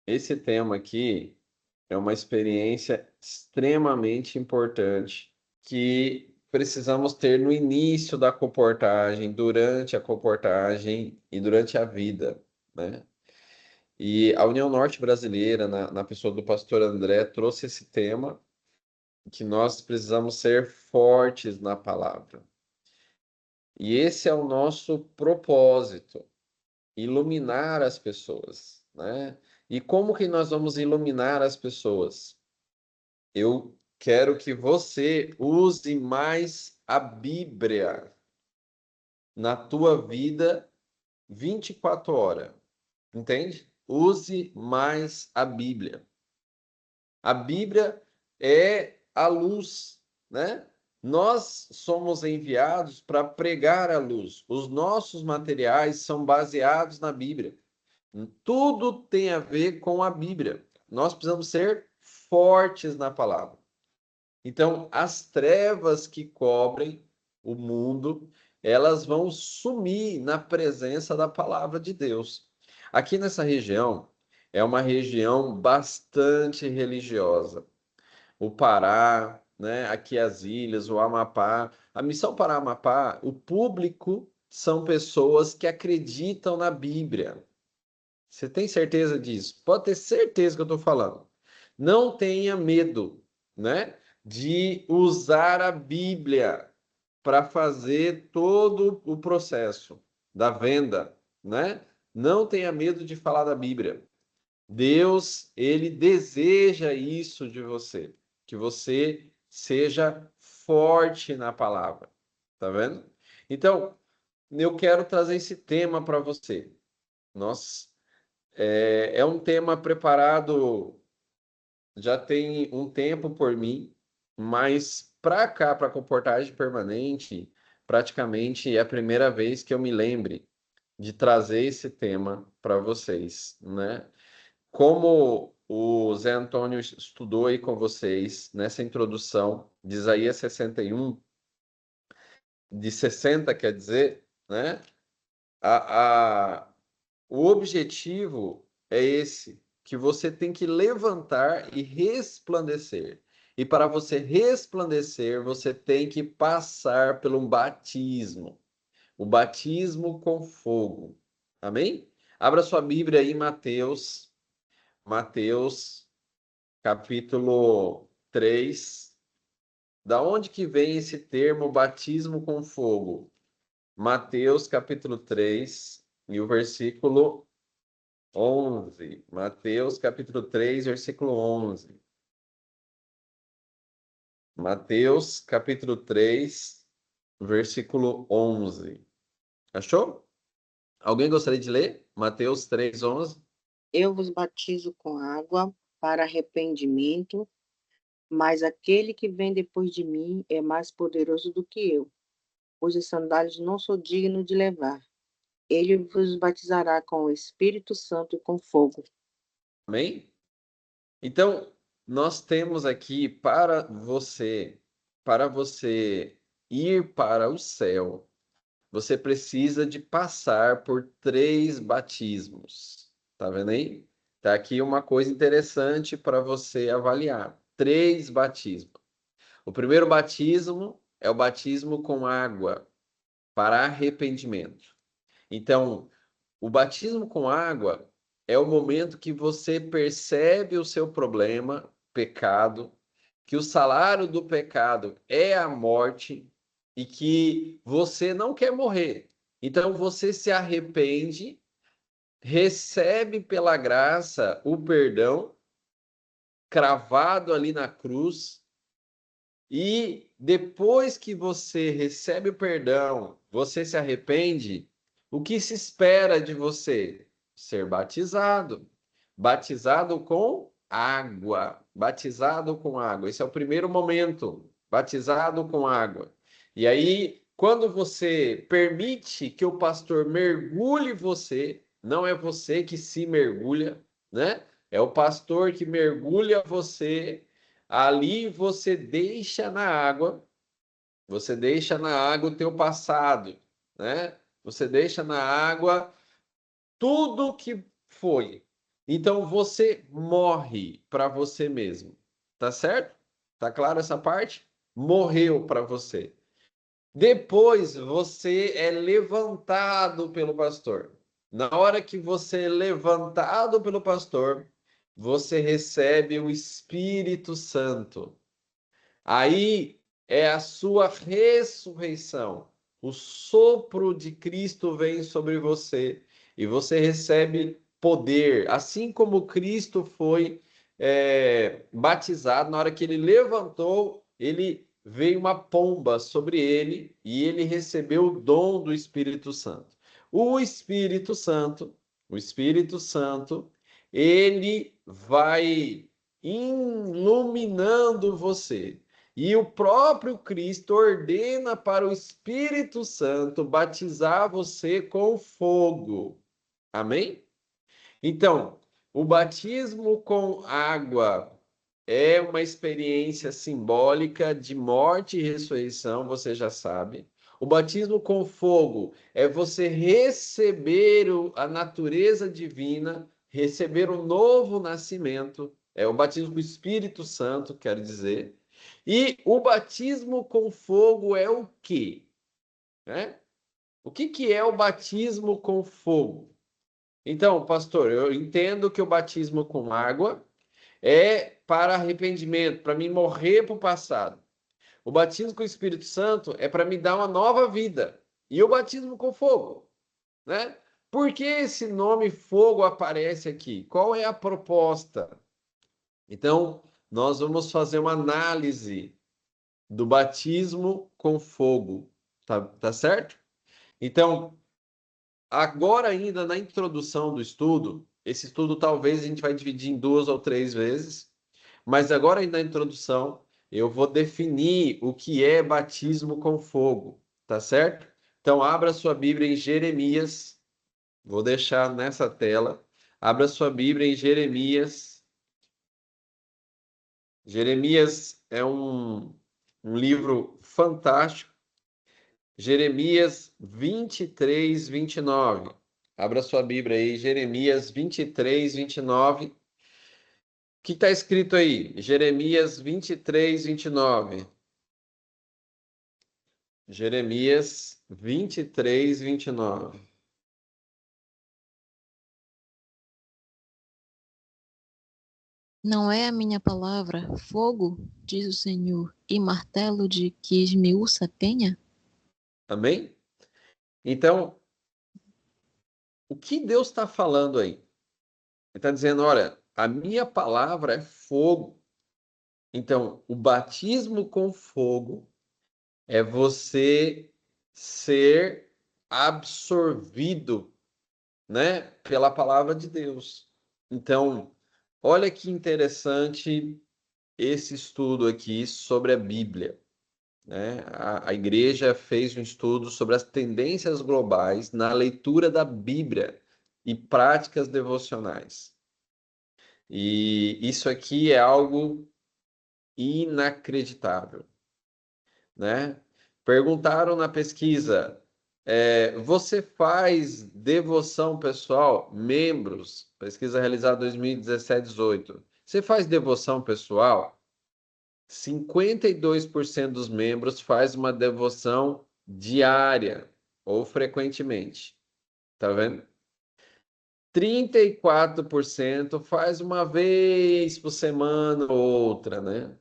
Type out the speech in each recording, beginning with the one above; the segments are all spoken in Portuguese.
Esse tema aqui é uma experiência extremamente importante que precisamos ter no início da comportagem, durante a comportagem e durante a vida, né? E a União Norte Brasileira, na pessoa do pastor André, trouxe esse tema que nós precisamos ser fortes na palavra. E esse é o nosso propósito, iluminar as pessoas, né? E como que nós vamos iluminar as pessoas? Eu quero que você use mais a Bíblia na tua vida 24 horas, entende? Use mais a Bíblia. A Bíblia é a luz, né? Nós somos enviados para pregar a luz. Os nossos materiais são baseados na Bíblia. Tudo tem a ver com a Bíblia. Nós precisamos ser fortes na palavra. Então, as trevas que cobrem o mundo, elas vão sumir na presença da palavra de Deus. Aqui nessa região, é uma região bastante religiosa. O Pará, né? Aqui as ilhas, o Amapá. A Missão Pará-Amapá, o público são pessoas que acreditam na Bíblia. Você tem certeza disso? Pode ter certeza que eu estou falando. Não tenha medo, né, de usar a Bíblia para fazer todo o processo da venda, né? Não tenha medo de falar da Bíblia. Deus, ele deseja isso de você, que você seja forte na palavra. Tá vendo? Então, eu quero trazer esse tema para você. Nós é um tema preparado já tem um tempo por mim, mas para cá, para comportagem permanente, praticamente é a primeira vez que eu me lembre de trazer esse tema para vocês, né? Como o Zé Antônio estudou aí com vocês nessa introdução de Isaías 61, de 60, quer dizer, né? A, O objetivo é esse, que você tem que levantar e resplandecer. E para você resplandecer, você tem que passar pelo batismo. O batismo com fogo. Amém? Abra sua Bíblia aí, Mateus, capítulo 3. Da onde que vem esse termo batismo com fogo? Mateus, capítulo 3 e o versículo 11. Mateus capítulo 3, versículo 11. Mateus capítulo 3, versículo 11. Achou? Alguém gostaria de ler? Mateus 3, 11. Eu vos batizo com água para arrependimento, mas aquele que vem depois de mim é mais poderoso do que eu, cujas sandálias não sou digno de levar. Ele vos batizará com o Espírito Santo e com fogo. Amém? Então, nós temos aqui para você ir para o céu, você precisa de passar por 3 batismos. Tá vendo aí? Tá aqui uma coisa interessante para você avaliar. 3 batismos. O primeiro batismo é o batismo com água para arrependimento. Então, o batismo com água é o momento que você percebe o seu problema, pecado, que o salário do pecado é a morte e que você não quer morrer. Então você se arrepende, recebe pela graça o perdão cravado ali na cruz e depois que você recebe o perdão, você se arrepende, o que se espera de você? Ser batizado. Batizado com água. Batizado com água. Esse é o primeiro momento. Batizado com água. E aí, quando você permite que o pastor mergulhe você, não é você que se mergulha, né? É o pastor que mergulha você. Ali você deixa na água o teu passado, né? Você deixa na água tudo que foi. Então você morre para você mesmo. Tá certo? Tá claro essa parte? Morreu para você. Depois você é levantado pelo pastor. Na hora que você é levantado pelo pastor, você recebe o Espírito Santo. Aí é a sua ressurreição. O sopro de Cristo vem sobre você e você recebe poder, assim como Cristo foi batizado. Na hora que ele levantou, ele veio uma pomba sobre ele e ele recebeu o dom do Espírito Santo. O Espírito Santo, o Espírito Santo, ele vai iluminando você. E o próprio Cristo ordena para o Espírito Santo batizar você com fogo. Amém? Então, o batismo com água é uma experiência simbólica de morte e ressurreição, você já sabe. O batismo com fogo é você receber a natureza divina, receber o novo nascimento. É o batismo com o Espírito Santo, quero dizer. E o batismo com fogo é o quê? Né? O que é o batismo com fogo? Então, pastor, eu entendo que o batismo com água é para arrependimento, para mim morrer para o passado. O batismo com o Espírito Santo é para me dar uma nova vida. E o batismo com fogo, né? Por que esse nome fogo aparece aqui? Qual é a proposta? Então, nós vamos fazer uma análise do batismo com fogo, tá certo? Então, agora ainda na introdução do estudo, esse estudo talvez a gente vai dividir em 2 ou 3 vezes, mas agora ainda na introdução eu vou definir o que é batismo com fogo, tá certo? Então abra sua Bíblia em Jeremias, vou deixar nessa tela. Abra sua Bíblia em Jeremias. Jeremias é um livro fantástico. Jeremias 23, 29. Abra sua Bíblia aí, Jeremias 23, 29. O que está escrito aí? Jeremias 23, 29. Jeremias 23, 29. Não é a minha palavra fogo, diz o Senhor, e martelo de que esmiuça a penha? Amém? Então, o que Deus está falando aí? Ele está dizendo, olha, a minha palavra é fogo. Então, o batismo com fogo é você ser absorvido, né, pela palavra de Deus. Então, olha que interessante esse estudo aqui sobre a Bíblia, né? A igreja fez um estudo sobre as tendências globais na leitura da Bíblia e práticas devocionais. E isso aqui é algo inacreditável, né? Perguntaram na pesquisa, você faz devoção pessoal? Membros, pesquisa realizada em 2017-18. Você faz devoção pessoal? 52% dos membros faz uma devoção diária ou frequentemente. Tá vendo? 34% faz uma vez por semana ou outra, né?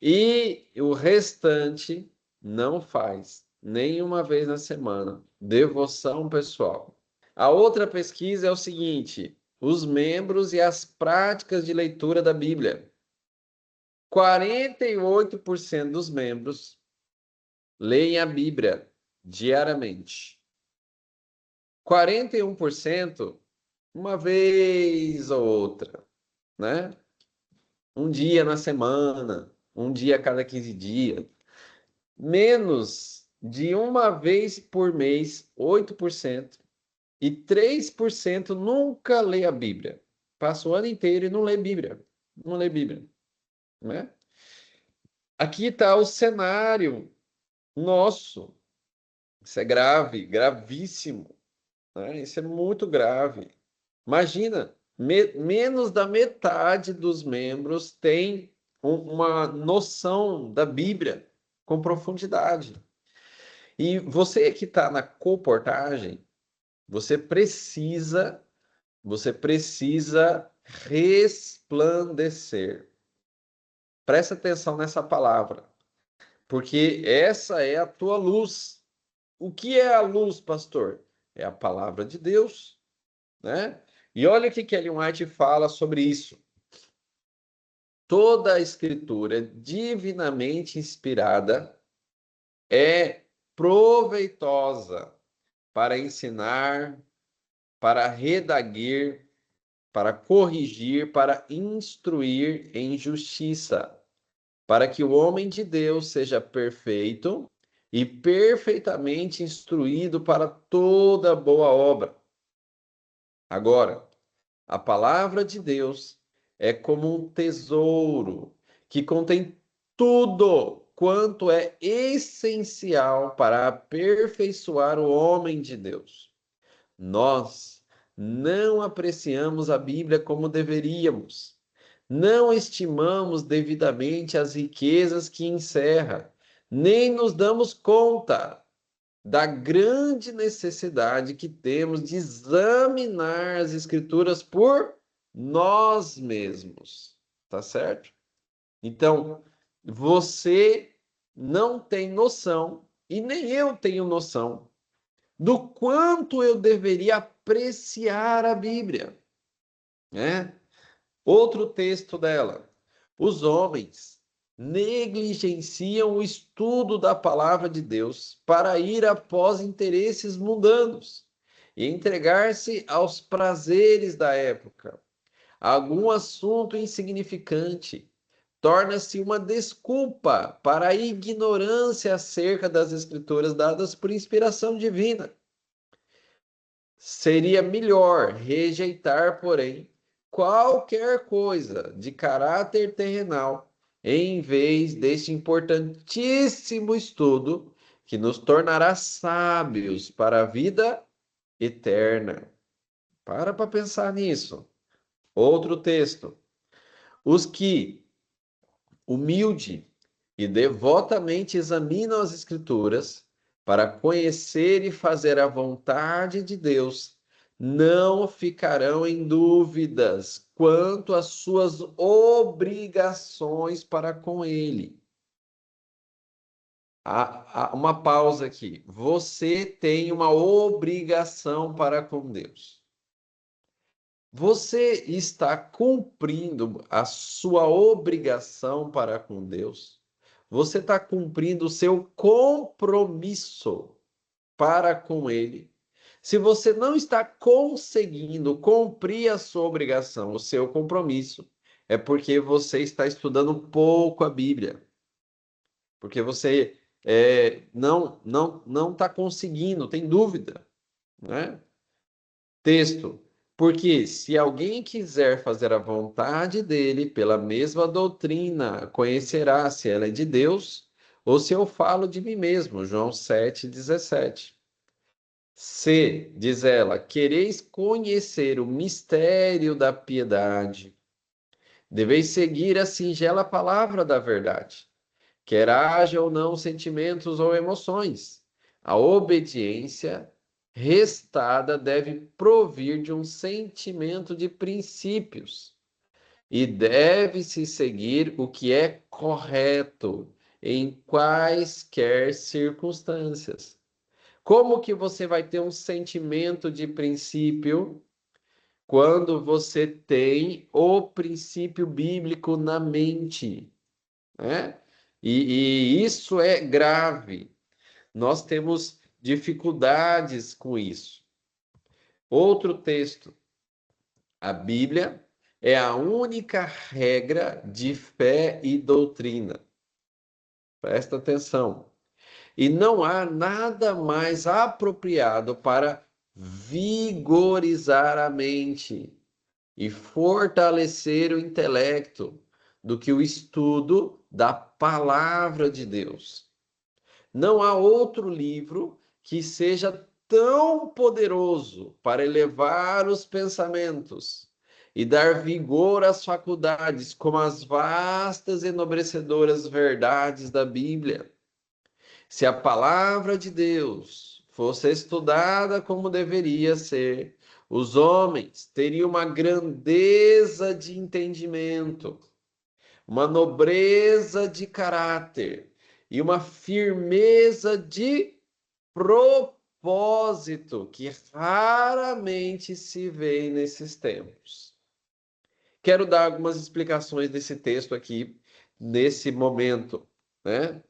E o restante não faz nenhuma vez na semana. Devoção pessoal. A outra pesquisa é o seguinte: os membros e as práticas de leitura da Bíblia. 48% dos membros leem a Bíblia diariamente. 41% uma vez ou outra, né? Um dia na semana, um dia a cada 15 dias. Menos de uma vez por mês, 8%. E 3% nunca lê a Bíblia. Passa o ano inteiro e não lê Bíblia. Não lê Bíblia, né? Aqui está o cenário nosso. Isso é grave, gravíssimo, né? Isso é muito grave. Imagina, menos da metade dos membros tem uma noção da Bíblia com profundidade. E você que está na comportagem, você precisa resplandecer. Presta atenção nessa palavra, porque essa é a tua luz. O que é a luz, pastor? É a palavra de Deus, né? E olha o que Ellen White fala sobre isso. Toda a escritura divinamente inspirada é proveitosa para ensinar, para redaguir, para corrigir, para instruir em justiça, para que o homem de Deus seja perfeito e perfeitamente instruído para toda boa obra. Agora, a palavra de Deus é como um tesouro que contém tudo quanto é essencial para aperfeiçoar o homem de Deus. Nós não apreciamos a Bíblia como deveríamos. Não estimamos devidamente as riquezas que encerra, nem nos damos conta da grande necessidade que temos de examinar as Escrituras por nós mesmos. Tá certo? Então, você não tem noção, e nem eu tenho noção, do quanto eu deveria apreciar a Bíblia, né? Outro texto dela. Os homens negligenciam o estudo da palavra de Deus para ir após interesses mundanos e entregar-se aos prazeres da época. Algum assunto insignificante torna-se uma desculpa para a ignorância acerca das escrituras dadas por inspiração divina. Seria melhor rejeitar, porém, qualquer coisa de caráter terrenal, em vez deste importantíssimo estudo que nos tornará sábios para a vida eterna. Para pensar nisso. Outro texto. Os que humilde e devotamente examinam as Escrituras para conhecer e fazer a vontade de Deus, não ficarão em dúvidas quanto às suas obrigações para com Ele. Há uma pausa aqui. Você tem uma obrigação para com Deus. Você está cumprindo a sua obrigação para com Deus? Você está cumprindo o seu compromisso para com Ele? Se você não está conseguindo cumprir a sua obrigação, o seu compromisso, é porque você está estudando pouco a Bíblia. Porque você não está conseguindo, tem dúvida, né? Texto. Porque se alguém quiser fazer a vontade dele pela mesma doutrina, conhecerá se ela é de Deus ou se eu falo de mim mesmo. João 7,17. Se, diz ela, quereis conhecer o mistério da piedade, deveis seguir a singela palavra da verdade, quer haja ou não sentimentos ou emoções. A obediência restada deve provir de um sentimento de princípios e deve-se seguir o que é correto em quaisquer circunstâncias. Como que você vai ter um sentimento de princípio quando você tem o princípio bíblico na mente, né? E isso é grave. Nós temos dificuldades com isso. Outro texto. A Bíblia é a única regra de fé e doutrina. Presta atenção. E não há nada mais apropriado para vigorizar a mente e fortalecer o intelecto do que o estudo da palavra de Deus. Não há outro livro que seja tão poderoso para elevar os pensamentos e dar vigor às faculdades, como as vastas e enobrecedoras verdades da Bíblia. Se a palavra de Deus fosse estudada como deveria ser, os homens teriam uma grandeza de entendimento, uma nobreza de caráter e uma firmeza de propósito que raramente se vê nesses tempos. Quero dar algumas explicações desse texto aqui, nesse momento, né?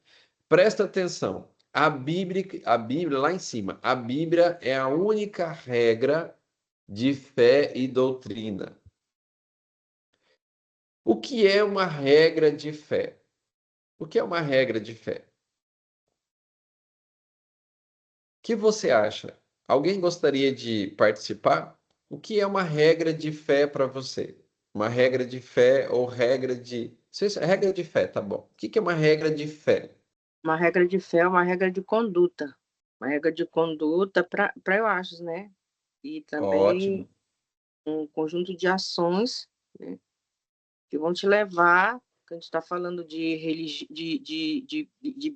Presta atenção. A Bíblia, lá em cima, a Bíblia é a única regra de fé e doutrina. O que é uma regra de fé? O que é uma regra de fé? O que você acha? Alguém gostaria de participar? O que é uma regra de fé para você? Uma regra de fé ou regra de. Regra de fé, tá bom. O que é uma regra de fé? Uma regra de fé é uma regra de conduta. Uma regra de conduta para eu acho, né? E também Ótimo. um conjunto de ações, né, que vão te levar, que a gente está falando de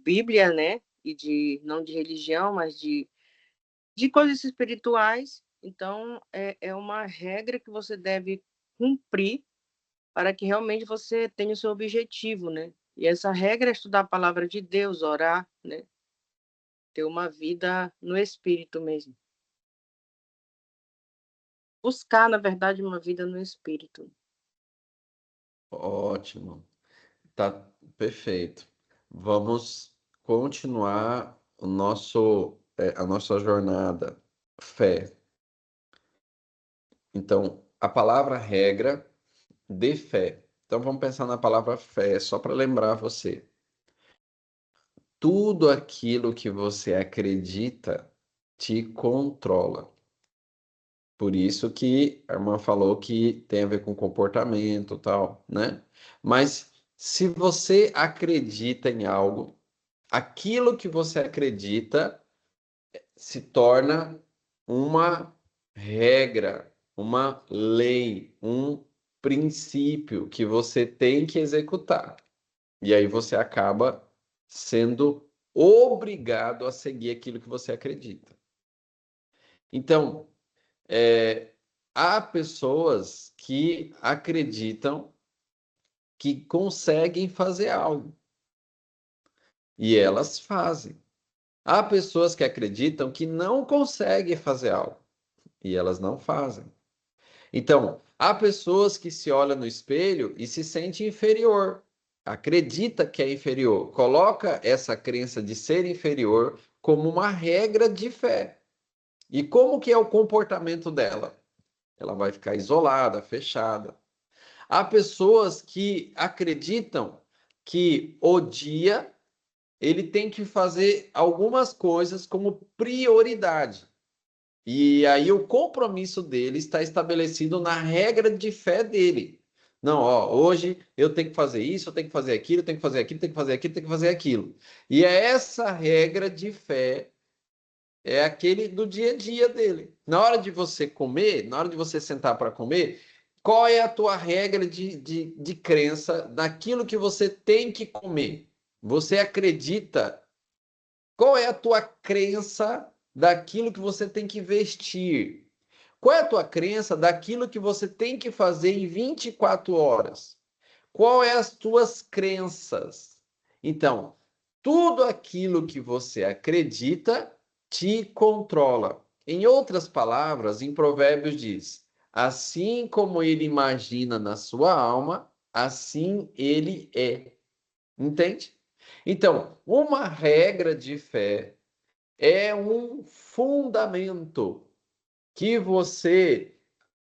Bíblia, né? E não de religião, mas de coisas espirituais. Então, é uma regra que você deve cumprir para que realmente você tenha o seu objetivo, né? E essa regra é estudar a palavra de Deus, orar, né? Ter uma vida no espírito mesmo. Buscar, na verdade, uma vida no espírito. Ótimo. Tá perfeito. Vamos continuar a nossa jornada. Fé. Então, a palavra regra de fé. Então, vamos pensar na palavra fé, só para lembrar você. Tudo aquilo que você acredita te controla. Por isso que a irmã falou que tem a ver com comportamento e tal, né? Mas se você acredita em algo, aquilo que você acredita se torna uma regra, uma lei, um princípio que você tem que executar. E aí você acaba sendo obrigado a seguir aquilo que você acredita. Então, há pessoas que acreditam que conseguem fazer algo e elas fazem. Há pessoas que acreditam que não conseguem fazer algo e elas não fazem. Então, há pessoas que se olham no espelho e se sente inferior, acredita que é inferior, coloca essa crença de ser inferior como uma regra de fé. E como que é o comportamento dela? Ela vai ficar isolada, fechada. Há pessoas que acreditam que o dia ele tem que fazer algumas coisas como prioridade. E aí o compromisso dele está estabelecido na regra de fé dele. Não, ó, hoje eu tenho que fazer isso, eu tenho que fazer aquilo, eu tenho que fazer aquilo, tenho que fazer aquilo, tenho que fazer aquilo. E é essa regra de fé é aquele do dia a dia dele. Na hora de você comer, na hora de você sentar para comer, qual é a tua regra de crença naquilo que você tem que comer? Você acredita? Qual é a tua crença daquilo que você tem que vestir? Qual é a tua crença daquilo que você tem que fazer em 24 horas? Qual é as tuas crenças? Então, tudo aquilo que você acredita te controla. Em outras palavras, em Provérbios diz: assim como ele imagina na sua alma, assim ele é. Entende? Então, uma regra de fé é um fundamento que você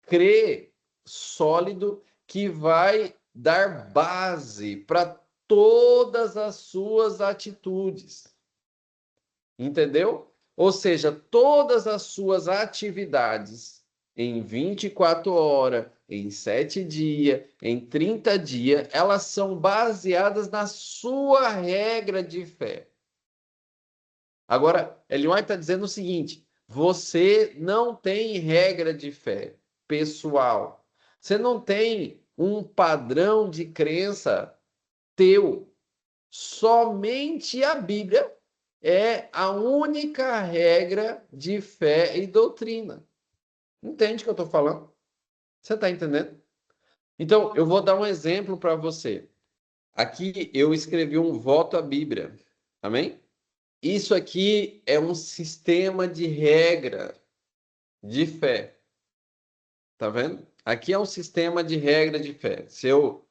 crê sólido que vai dar base para todas as suas atitudes. Entendeu? Ou seja, todas as suas atividades em 24 horas, em 7 dias, em 30 dias, elas são baseadas na sua regra de fé. Agora, Ellen White está dizendo o seguinte: você não tem regra de fé pessoal. Você não tem um padrão de crença teu. Somente a Bíblia é a única regra de fé e doutrina. Entende o que eu estou falando? Você está entendendo? Então, eu vou dar um exemplo para você. Aqui eu escrevi um voto à Bíblia. Amém? Isso aqui é um sistema de regra de fé. Tá vendo? Aqui é um sistema de regra de fé. Se eu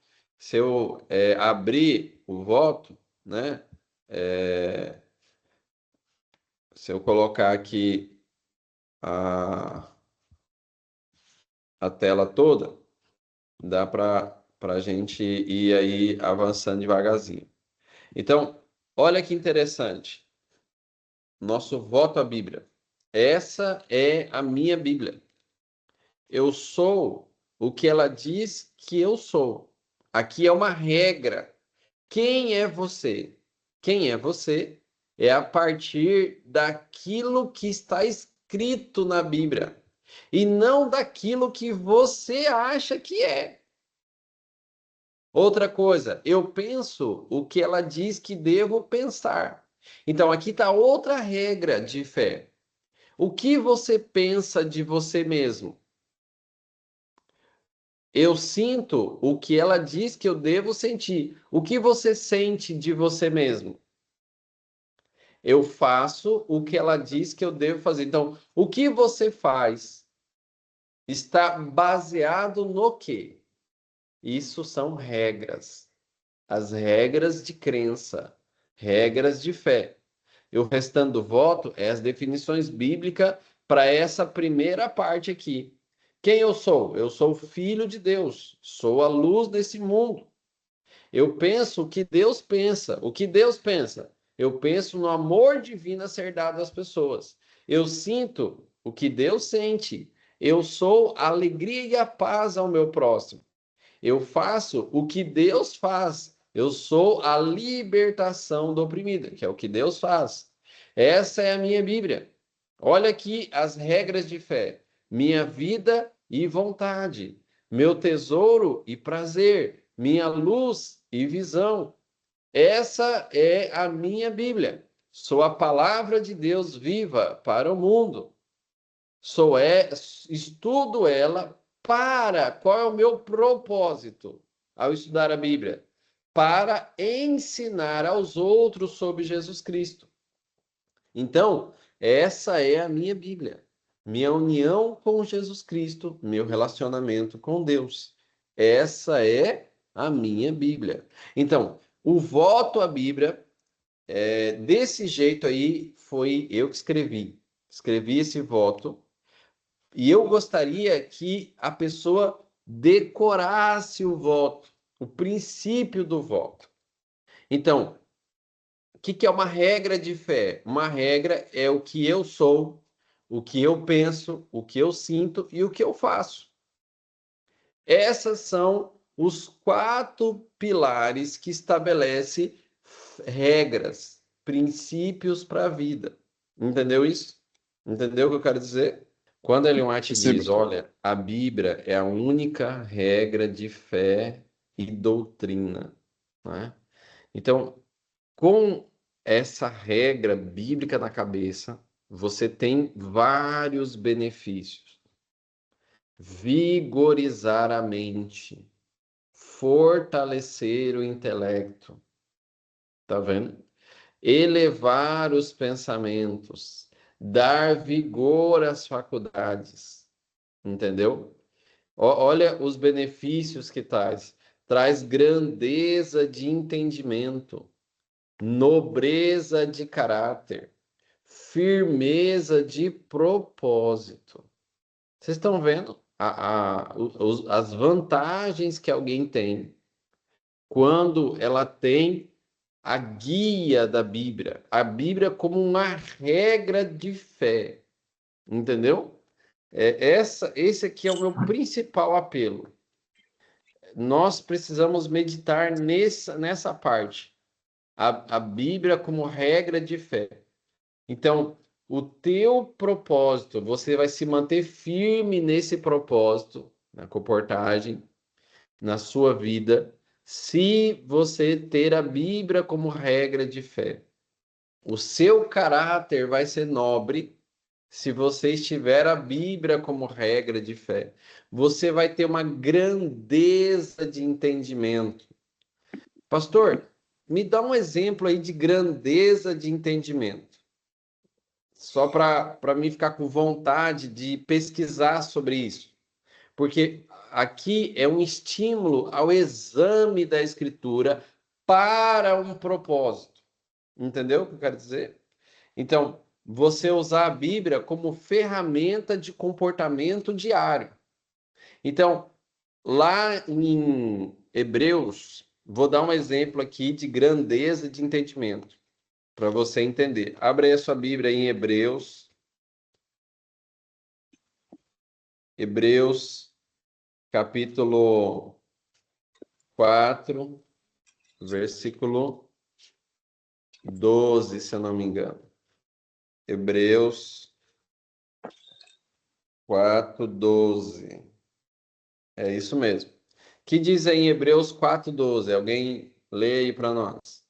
abrir o voto, né? Se eu colocar aqui a, a tela toda, dá para a gente ir aí avançando devagarzinho. Então, olha que interessante. Nosso voto à Bíblia. Essa é a minha Bíblia. Eu sou o que ela diz que eu sou. Aqui é uma regra. Quem é você? Quem é você? É a partir daquilo que está escrito na Bíblia e não daquilo que você acha que é. Outra coisa, eu penso o que ela diz que devo pensar. Então, aqui está outra regra de fé. O que você pensa de você mesmo? Eu sinto o que ela diz que eu devo sentir. O que você sente de você mesmo? Eu faço o que ela diz que eu devo fazer. Então, o que você faz está baseado no quê? Isso são regras. As regras de crença, regras de fé. E o restante do voto é as definições bíblicas para essa primeira parte aqui. Quem eu sou? Eu sou filho de Deus, sou a luz desse mundo. Eu penso o que Deus pensa. O que Deus pensa? Eu penso no amor divino a ser dado às pessoas. Eu sinto o que Deus sente. Eu sou a alegria e a paz ao meu próximo. Eu faço o que Deus faz. Eu sou a libertação do oprimido, que é o que Deus faz. Essa é a minha Bíblia. Olha aqui as regras de fé. Minha vida e vontade. Meu tesouro e prazer. Minha luz e visão. Essa é a minha Bíblia. Sou a palavra de Deus viva para o mundo. Estudo ela para. Qual é o meu propósito ao estudar a Bíblia? Para ensinar aos outros sobre Jesus Cristo. Então, essa é a minha Bíblia. Minha união com Jesus Cristo, meu relacionamento com Deus. Essa é a minha Bíblia. Então, o voto à Bíblia, desse jeito aí, foi eu que escrevi. Escrevi esse voto. E eu gostaria que a pessoa decorasse o voto, o princípio do voto. Então, o que é uma regra de fé? Uma regra é o que eu sou, o que eu penso, o que eu sinto e o que eu faço. Essas são os 4 pilares que estabelece regras, princípios para a vida. Entendeu isso? Entendeu o que eu quero dizer? Quando Ellen White diz, olha, a Bíblia é a única regra de fé e doutrina, né? Então, com essa regra bíblica na cabeça, você tem vários benefícios. Vigorizar a mente, fortalecer o intelecto, tá vendo? Elevar os pensamentos, dar vigor às faculdades, entendeu? Olha os benefícios que traz. Traz grandeza de entendimento, nobreza de caráter, firmeza de propósito. Vocês estão vendo as vantagens que alguém tem quando ela tem a guia da Bíblia, a Bíblia como uma regra de fé, entendeu? Esse aqui é o meu principal apelo. Nós precisamos meditar nessa parte. A Bíblia como regra de fé. Então, o teu propósito, você vai se manter firme nesse propósito, na comportagem, na sua vida, se você ter a Bíblia como regra de fé. O seu caráter vai ser nobre se você estiver a Bíblia como regra de fé. Você vai ter uma grandeza de entendimento. Pastor, me dá um exemplo aí de grandeza de entendimento. Só para mim ficar com vontade de pesquisar sobre isso. Porque aqui é um estímulo ao exame da Escritura para um propósito. Entendeu o que eu quero dizer? Então, você usar a Bíblia como ferramenta de comportamento diário. Então, lá em Hebreus, vou dar um exemplo aqui de grandeza de entendimento, para você entender. Abre aí a sua Bíblia em Hebreus. Hebreus, capítulo 4, versículo 12, se eu não me engano. Hebreus 4, 12. É isso mesmo. Que diz aí em Hebreus 4, 12? Alguém lê aí para nós.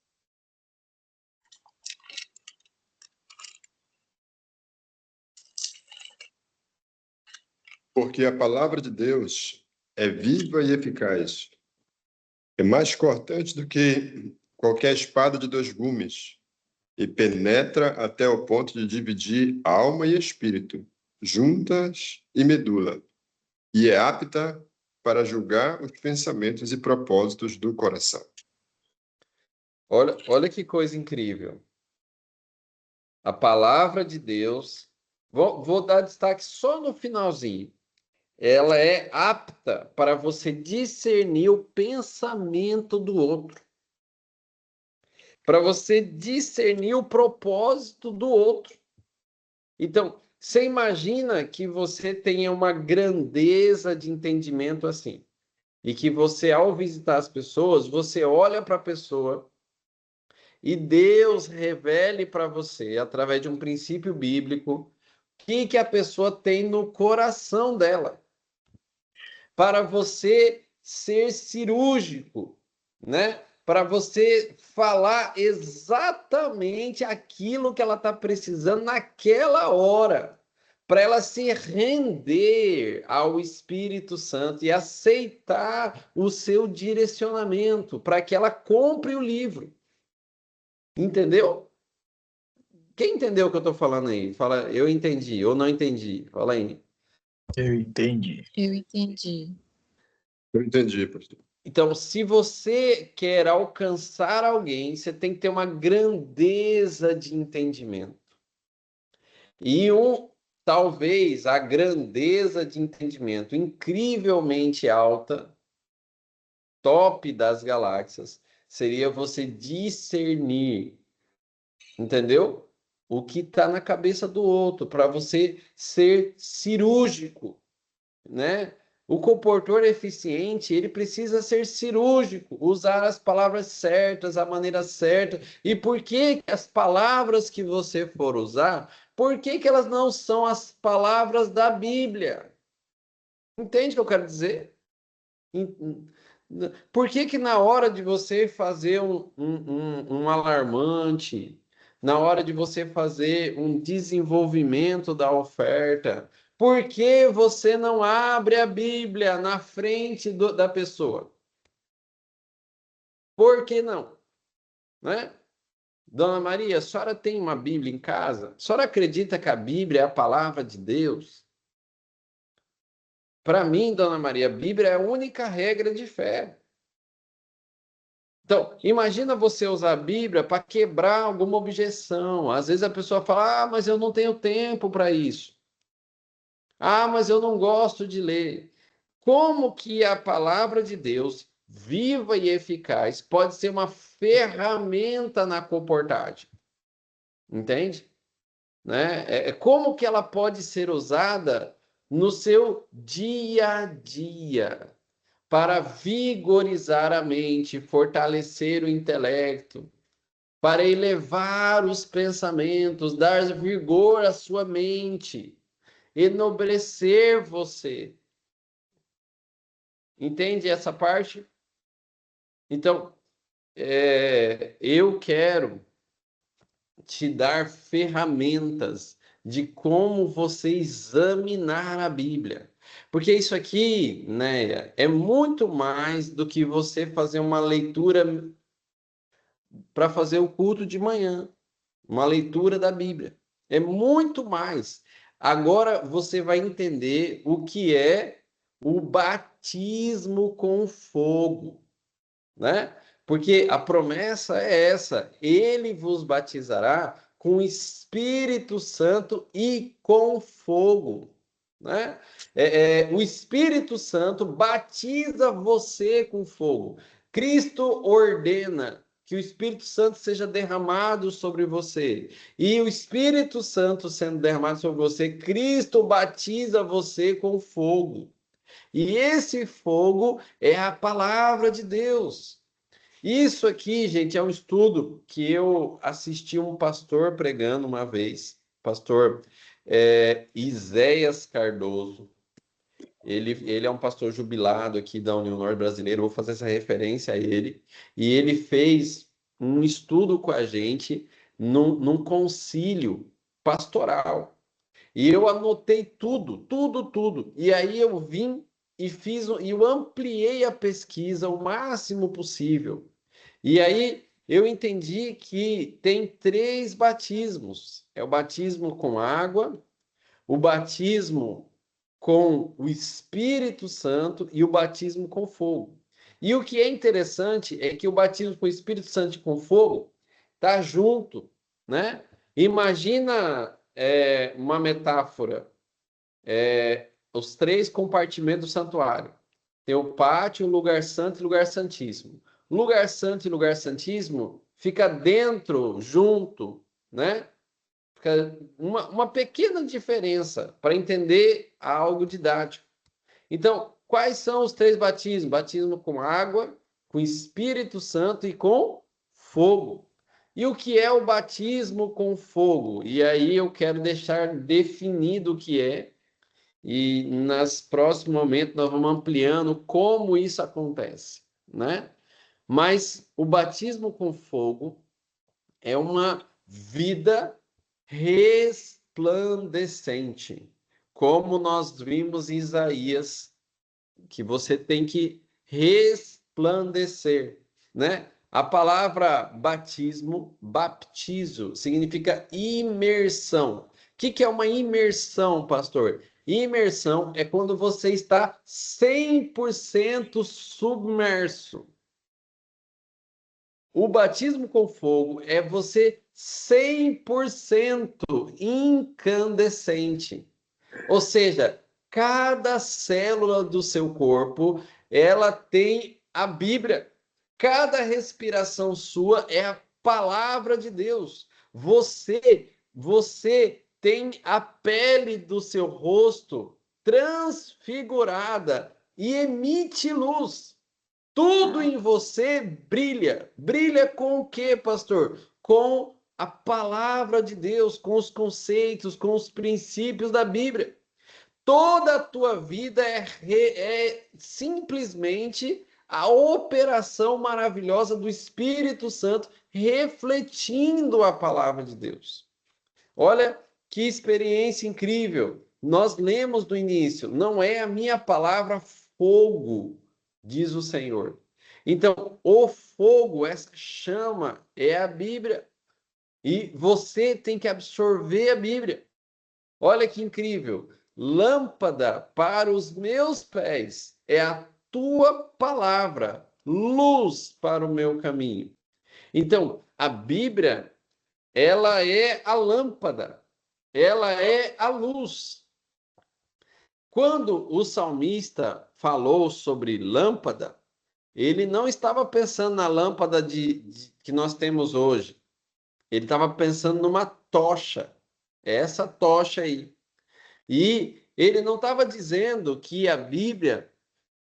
Porque a palavra de Deus é viva e eficaz. É mais cortante do que qualquer espada de dois gumes e penetra até o ponto de dividir alma e espírito, juntas e medula, e é apta para julgar os pensamentos e propósitos do coração. Olha que coisa incrível. A palavra de Deus, vou dar destaque só no finalzinho. Ela é apta para você discernir o pensamento do outro, para você discernir o propósito do outro. Então, você imagina que você tenha uma grandeza de entendimento assim, e que você, ao visitar as pessoas, você olha para a pessoa e Deus revele para você, através de um princípio bíblico, o que a pessoa tem no coração dela, para você ser cirúrgico, né? Para você falar exatamente aquilo que ela está precisando naquela hora, para ela se render ao Espírito Santo e aceitar o seu direcionamento, para que ela compre o livro. Entendeu? Quem entendeu o que eu estou falando aí? Fala, eu entendi ou não entendi. Fala aí. Eu entendi. Eu entendi. Eu entendi, pastor. Então, se você quer alcançar alguém, você tem que ter uma grandeza de entendimento. E talvez a grandeza de entendimento incrivelmente alta, top das galáxias, seria você discernir, entendeu? O que está na cabeça do outro, para você ser cirúrgico, né? O comportor eficiente, ele precisa ser cirúrgico, usar as palavras certas, a maneira certa. E por que as palavras que você for usar, por que elas não são as palavras da Bíblia? Entende o que eu quero dizer? Por que na hora de você fazer um alarmante, na hora de você fazer um desenvolvimento da oferta, por que você não abre a Bíblia na frente da pessoa? Por que não? Né? Dona Maria, a senhora tem uma Bíblia em casa? A senhora acredita que a Bíblia é a palavra de Deus? Para mim, Dona Maria, a Bíblia é a única regra de fé. Então, imagina você usar a Bíblia para quebrar alguma objeção. Às vezes a pessoa fala: ah, mas eu não tenho tempo para isso. Ah, mas eu não gosto de ler. Como que a palavra de Deus, viva e eficaz, pode ser uma ferramenta na comportagem? Entende? Né? Como que ela pode ser usada no seu dia a dia para vigorizar a mente, fortalecer o intelecto, para elevar os pensamentos, dar vigor à sua mente, enobrecer você. Entende essa parte? Então, eu quero te dar ferramentas de como você examinar a Bíblia. Porque isso aqui, né, é muito mais do que você fazer uma leitura para fazer o culto de manhã, uma leitura da Bíblia. É muito mais. Agora você vai entender o que é o batismo com fogo, né? Porque a promessa é essa: ele vos batizará com o Espírito Santo e com fogo, né? O Espírito Santo batiza você com fogo. Cristo ordena que o Espírito Santo seja derramado sobre você. E o Espírito Santo sendo derramado sobre você, Cristo batiza você com fogo. E esse fogo é a palavra de Deus. Isso aqui, gente, é um estudo que eu assisti um pastor pregando uma vez, pastor Iséias Cardoso. Ele é um pastor jubilado aqui da União Norte Brasileira, vou fazer essa referência a ele. E ele fez um estudo com a gente num concílio pastoral. E eu anotei tudo, tudo, tudo. E aí eu vim e e eu ampliei a pesquisa o máximo possível. E aí eu entendi que tem 3 batismos. É o batismo com água, o batismo com o Espírito Santo e o batismo com fogo. E o que é interessante é que o batismo com o Espírito Santo e com fogo tá junto, né? Imagina uma metáfora, os 3 compartimentos do santuário. Tem o pátio, o lugar santo e o lugar santíssimo. Lugar santo e lugar santíssimo fica dentro, junto, né? Fica uma pequena diferença para entender algo didático. Então, quais são os 3 batismos? Batismo com água, com Espírito Santo e com fogo. E o que é o batismo com fogo? E aí eu quero deixar definido o que é, e nos próximos momentos nós vamos ampliando como isso acontece, né? Mas o batismo com fogo é uma vida resplandecente, como nós vimos em Isaías, que você tem que resplandecer, né? A palavra batismo, baptizo, significa imersão. O que é uma imersão, pastor? Imersão é quando você está 100% submerso. O batismo com fogo é você 100% incandescente. Ou seja, cada célula do seu corpo, ela tem a Bíblia. Cada respiração sua é a palavra de Deus. Você tem a pele do seu rosto transfigurada e emite luz. Tudo em você brilha. Brilha com o quê, pastor? Com a palavra de Deus, com os conceitos, com os princípios da Bíblia. Toda a tua vida é simplesmente a operação maravilhosa do Espírito Santo refletindo a palavra de Deus. Olha que experiência incrível. Nós lemos no início, não é a minha palavra fogo, diz o Senhor. Então, o fogo, essa chama, é a Bíblia. E você tem que absorver a Bíblia. Olha que incrível. Lâmpada para os meus pés é a tua palavra, luz para o meu caminho. Então, a Bíblia, ela é a lâmpada, ela é a luz. Quando o salmista falou sobre lâmpada, ele não estava pensando na lâmpada que nós temos hoje. Ele estava pensando numa tocha. É essa tocha aí. E ele não estava dizendo que a Bíblia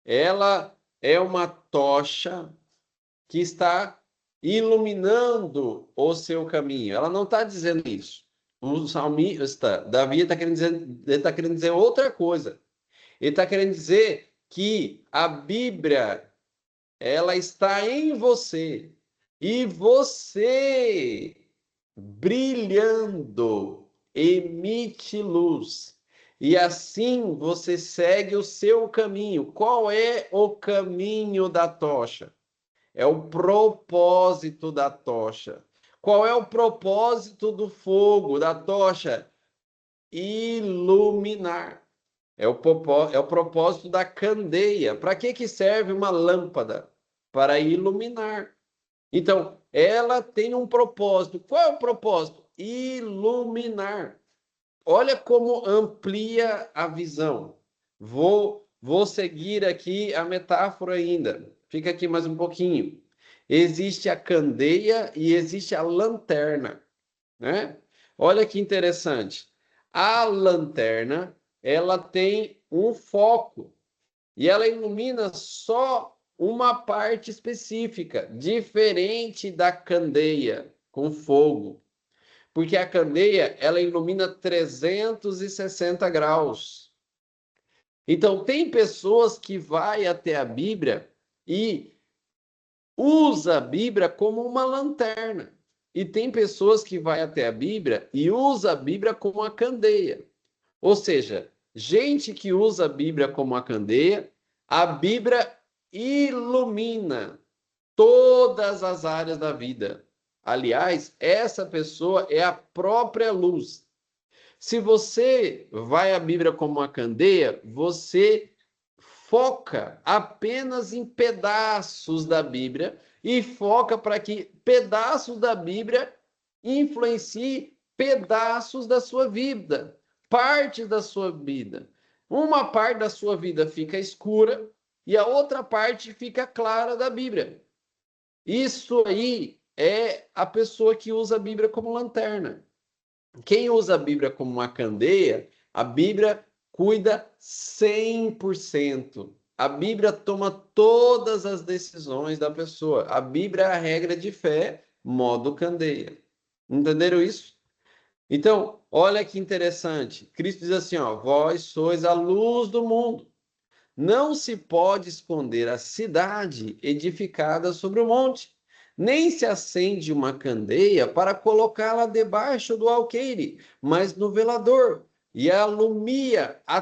ela é uma tocha que está iluminando o seu caminho. Ela não está dizendo isso. O salmista, Davi, está querendo dizer outra coisa. Ele está querendo dizer que a Bíblia, ela está em você, e você, brilhando, emite luz. E assim você segue o seu caminho. Qual é o caminho da tocha? É o propósito da tocha. Qual é o propósito do fogo, da tocha? Iluminar. É o propósito da candeia. Para que serve uma lâmpada? Para iluminar. Então, ela tem um propósito. Qual é o propósito? Iluminar. Olha como amplia a visão. Vou seguir aqui a metáfora ainda. Fica aqui mais um pouquinho. Existe a candeia e existe a lanterna, né? Olha que interessante. A lanterna, ela tem um foco e ela ilumina só uma parte específica, diferente da candeia com fogo. Porque a candeia, ela ilumina 360 graus. Então, tem pessoas que vai até a Bíblia e usa a Bíblia como uma lanterna. E tem pessoas que vai até a Bíblia e usa a Bíblia como uma candeia. Ou seja, gente que usa a Bíblia como uma candeia, a Bíblia ilumina todas as áreas da vida. Aliás, essa pessoa é a própria luz. Se você vai à Bíblia como uma candeia, você foca apenas em pedaços da Bíblia e foca para que pedaços da Bíblia influenciem pedaços da sua vida, partes da sua vida. Uma parte da sua vida fica escura e a outra parte fica clara da Bíblia. Isso aí é a pessoa que usa a Bíblia como lanterna. Quem usa a Bíblia como uma candeia, a Bíblia cuida 100%. A Bíblia toma todas as decisões da pessoa. A Bíblia é a regra de fé, modo candeia. Entenderam isso? Então, olha que interessante. Cristo diz assim, ó, vós sois a luz do mundo. Não se pode esconder a cidade edificada sobre o monte, nem se acende uma candeia para colocá-la debaixo do alqueire, mas no velador, e alumia a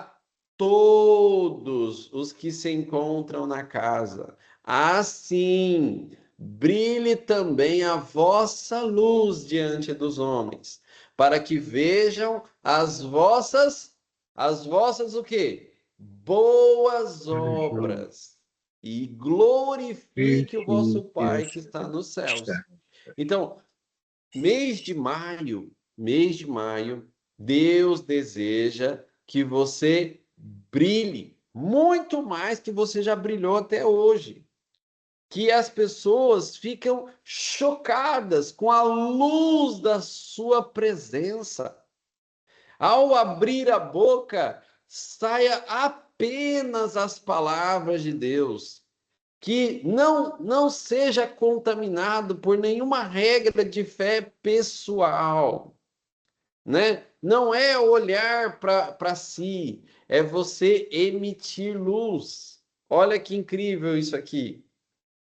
todos os que se encontram na casa. Assim, brilhe também a vossa luz diante dos homens, para que vejam as vossas o quê? Boas obras e glorifique o vosso Pai que está nos céus. Então, mês de maio, Deus deseja que você brilhe muito mais que você já brilhou até hoje. Que as pessoas ficam chocadas com a luz da sua presença. Ao abrir a boca, saia apenas as palavras de Deus. Que não seja contaminado por nenhuma regra de fé pessoal, né? Não é olhar para si, é você emitir luz. Olha que incrível isso aqui.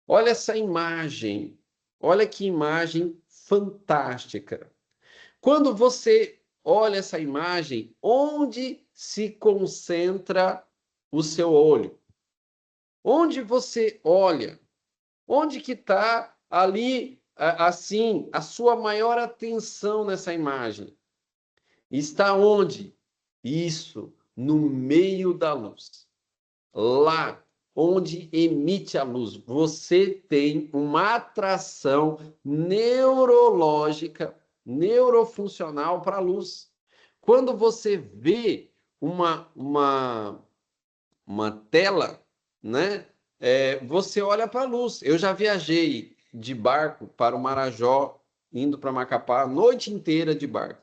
Olha essa imagem. Olha que imagem fantástica. Quando você olha essa imagem, onde se concentra o seu olho? Onde você olha? Onde que está ali, assim, a sua maior atenção nessa imagem? Está onde? Isso, no meio da luz. Lá onde emite a luz, você tem uma atração neurológica, neurofuncional para a luz. Quando você vê uma tela, né? Você olha para a luz. Eu já viajei de barco para o Marajó, indo para Macapá, a noite inteira de barco.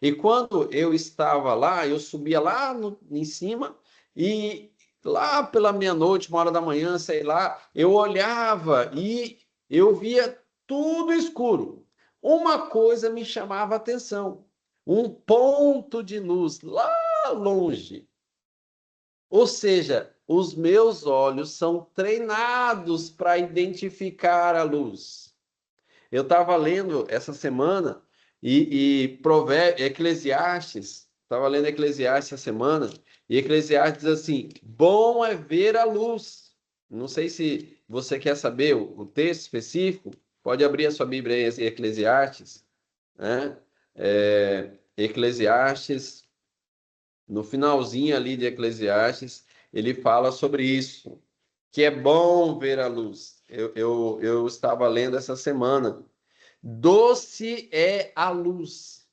E quando eu estava lá, eu subia lá em cima e lá pela meia-noite, 1 hora da manhã, sei lá, eu olhava e eu via tudo escuro. Uma coisa me chamava a atenção, um ponto de luz lá longe. Ou seja, os meus olhos são treinados para identificar a luz. Eu estava lendo essa semana Eclesiastes, estava lendo Eclesiastes essa semana, e Eclesiastes diz assim: bom é ver a luz. Não sei se você quer saber o texto específico, pode abrir a sua Bíblia aí, Eclesiastes, né? Eclesiastes, no finalzinho ali de Eclesiastes, ele fala sobre isso, que é bom ver a luz. Eu estava lendo essa semana. Doce é a luz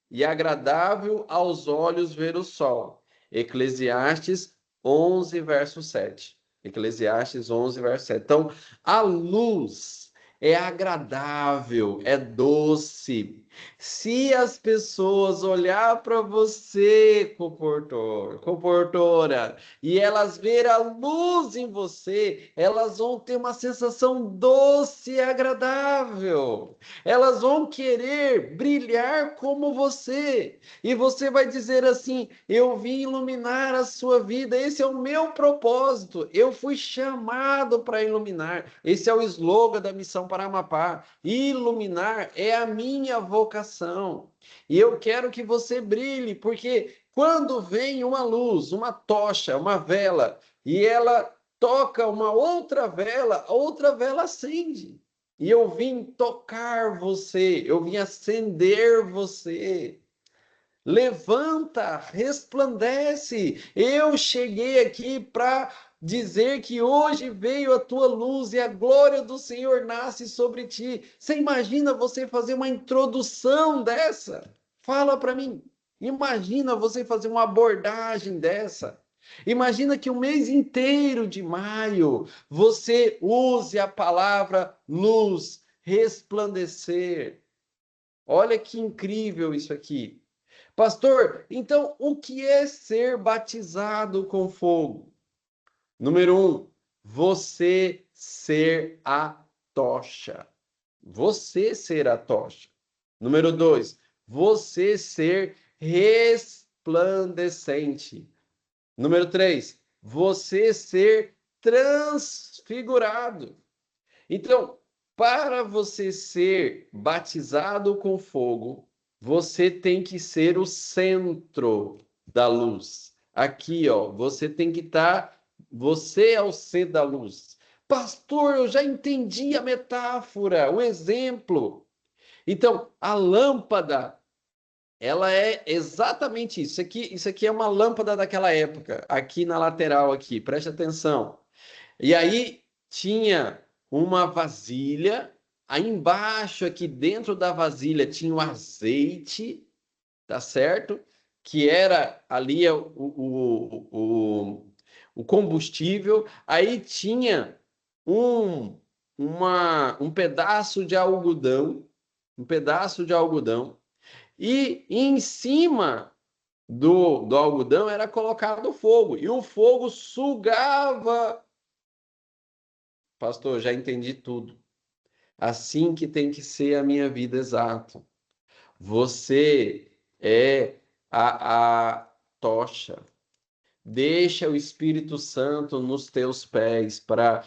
e agradável aos olhos ver o sol. Eclesiastes 11, verso 7. Eclesiastes 11, verso 7. Então, a luz é agradável, é doce. Se as pessoas olhar para você, comportora, e elas ver a luz em você, elas vão ter uma sensação doce e agradável. Elas vão querer brilhar como você. E você vai dizer assim: eu vim iluminar a sua vida, esse é o meu propósito. Eu fui chamado para iluminar. Esse é o slogan da Missão Amapá. Iluminar é a minha vocação. E eu quero que você brilhe, porque quando vem uma luz, uma tocha, uma vela, e ela toca uma outra vela, a outra vela acende. E eu vim tocar você, eu vim acender você. Levanta, resplandece. Eu cheguei aqui para dizer que hoje veio a tua luz e a glória do Senhor nasce sobre ti. Você imagina você fazer uma introdução dessa? Fala para mim. Imagina você fazer uma abordagem dessa. Imagina que o mês inteiro de maio você use a palavra luz, resplandecer. Olha que incrível isso aqui. Pastor, então o que é ser batizado com fogo? Número 1, você ser a tocha. Você ser a tocha. Número 2, você ser resplandecente. Número 3, você ser transfigurado. Então, para você ser batizado com fogo, você tem que ser o centro da luz. Aqui, ó, você tem que estar, você é o centro da luz. Pastor, eu já entendi a metáfora, o exemplo. Então, a lâmpada, ela é exatamente isso. Isso aqui é uma lâmpada daquela época, aqui na lateral aqui, preste atenção. E aí tinha uma vasilha, aí embaixo, aqui dentro da vasilha, tinha o azeite, tá certo? Que era ali o combustível. Aí tinha um, um pedaço de algodão, um pedaço de algodão, e em cima do algodão era colocado fogo, e o fogo sugava. Pastor, já entendi tudo. Assim que tem que ser a minha vida exato. Você é a tocha. Deixa o Espírito Santo nos teus pés para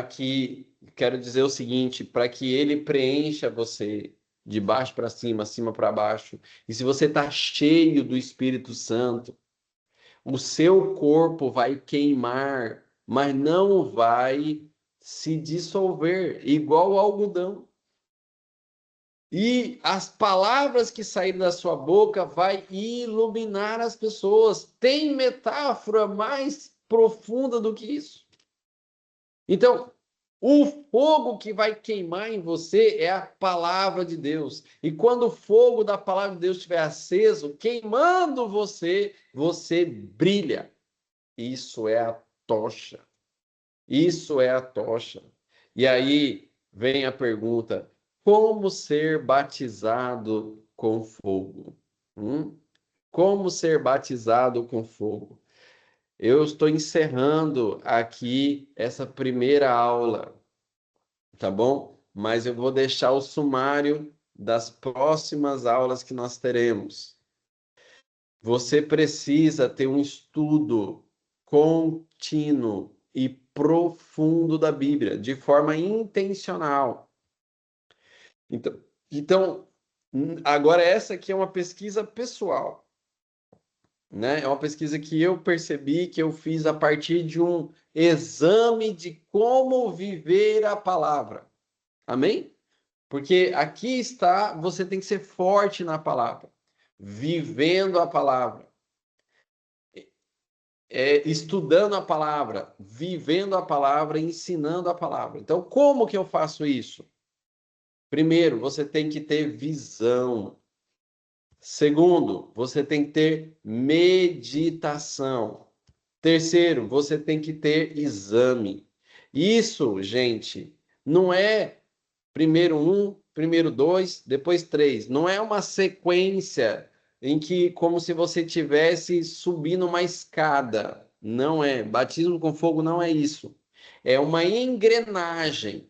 que, quero dizer o seguinte, para que ele preencha você de baixo para cima, cima para baixo. E se você está cheio do Espírito Santo, o seu corpo vai queimar, mas não vai se dissolver, igual o algodão. E as palavras que saírem da sua boca vai iluminar as pessoas. Tem metáfora mais profunda do que isso? Então, o fogo que vai queimar em você é a palavra de Deus. E quando o fogo da palavra de Deus estiver aceso, queimando você, você brilha. Isso é a tocha. Isso é a tocha. E aí vem a pergunta: como ser batizado com fogo? Como ser batizado com fogo? Eu estou encerrando aqui essa primeira aula, tá bom? Mas eu vou deixar o sumário das próximas aulas que nós teremos. Você precisa ter um estudo contínuo e profundo da Bíblia, de forma intencional. Então, agora essa aqui é uma pesquisa pessoal, né? É uma pesquisa que eu percebi que eu fiz a partir de um exame de como viver a palavra. Amém? Porque aqui está, você tem que ser forte na palavra, vivendo a palavra, estudando a palavra, vivendo a palavra, ensinando a palavra. Então, como que eu faço isso? Primeiro, você tem que ter visão. Segundo, você tem que ter meditação. Terceiro, você tem que ter exame. Isso, gente, não é primeiro um, primeiro dois, depois três. Não é uma sequência em que, como se você tivesse subindo uma escada. Não é. Batismo com fogo não é isso. É uma engrenagem.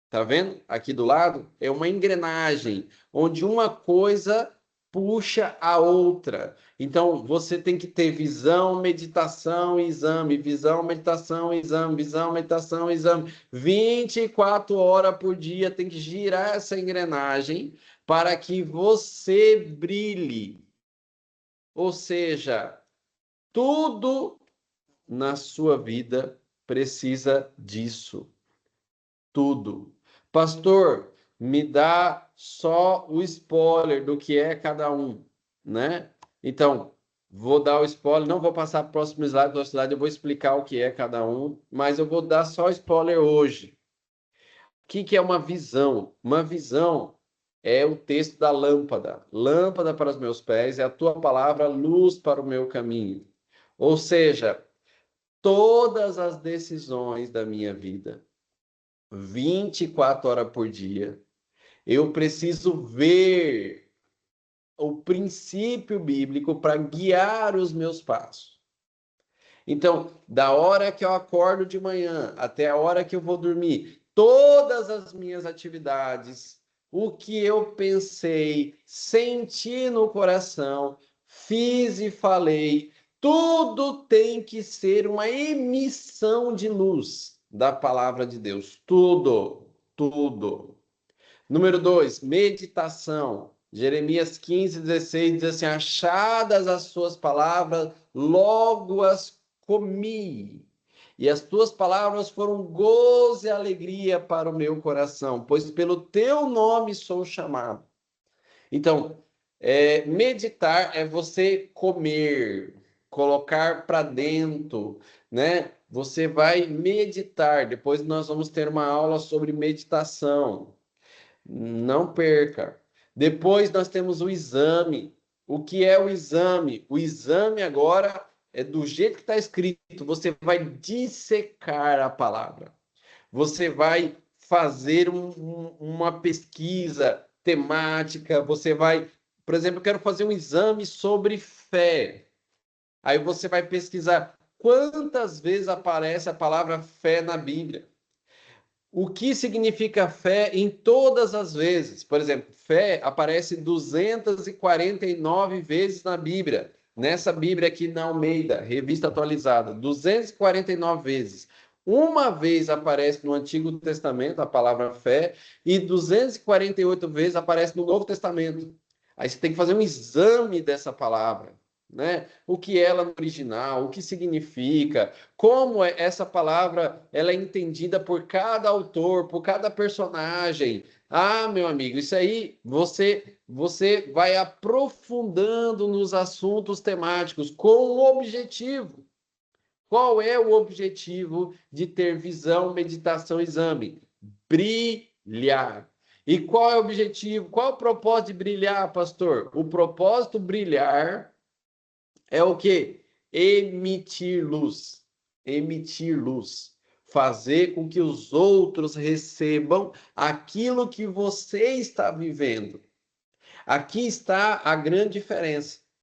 Tá vendo? Aqui do lado é uma engrenagem onde uma coisa puxa a outra. Então você tem que ter visão, meditação, exame, visão, meditação, exame, visão, meditação, exame. 24 horas por dia tem que girar essa engrenagem para que você brilhe. Ou seja, tudo na sua vida precisa disso. Tudo. Pastor, me dá só o spoiler do que é cada um, né? Então, vou dar o spoiler, não vou passar para o próximo slide, eu vou explicar o que é cada um, mas eu vou dar só spoiler hoje. O que é uma visão? Uma visão é o texto da lâmpada. Lâmpada para os meus pés é a tua palavra, luz para o meu caminho. Ou seja, todas as decisões da minha vida, 24 horas por dia, eu preciso ver o princípio bíblico para guiar os meus passos. Então, da hora que eu acordo de manhã até a hora que eu vou dormir, todas as minhas atividades, o que eu pensei, senti no coração, fiz e falei, tudo tem que ser uma emissão de luz da palavra de Deus. Tudo, tudo. Número 2, meditação. Jeremias 15:16 diz assim: achadas as suas palavras, logo as comi. E as tuas palavras foram gozo e alegria para o meu coração, pois pelo teu nome sou chamado. Então, meditar é você comer, colocar para dentro, né? Você vai meditar. Depois nós vamos ter uma aula sobre meditação. Não perca. Depois nós temos o exame. O que é o exame? O exame agora é do jeito que está escrito. Você vai dissecar a palavra. Você vai fazer uma pesquisa temática. Você vai, por exemplo, eu quero fazer um exame sobre fé. Aí você vai pesquisar quantas vezes aparece a palavra fé na Bíblia. O que significa fé em todas as vezes? Por exemplo, fé aparece 249 vezes na Bíblia. Nessa Bíblia aqui na Almeida, revista atualizada, 249 vezes. Uma vez aparece no Antigo Testamento a palavra fé e 248 vezes aparece no Novo Testamento. Aí você tem que fazer um exame dessa palavra, né? O que é ela no original, o que significa, como essa palavra ela é entendida por cada autor, por cada personagem. Ah, meu amigo, isso aí você vai aprofundando nos assuntos temáticos com um objetivo. Qual é o objetivo de ter visão, meditação, exame? Brilhar. E qual é o objetivo? Qual é o propósito de brilhar, pastor? O propósito brilhar é o quê? Emitir luz. Emitir luz. Fazer com que os outros recebam aquilo que você está vivendo. Aqui está a grande diferença.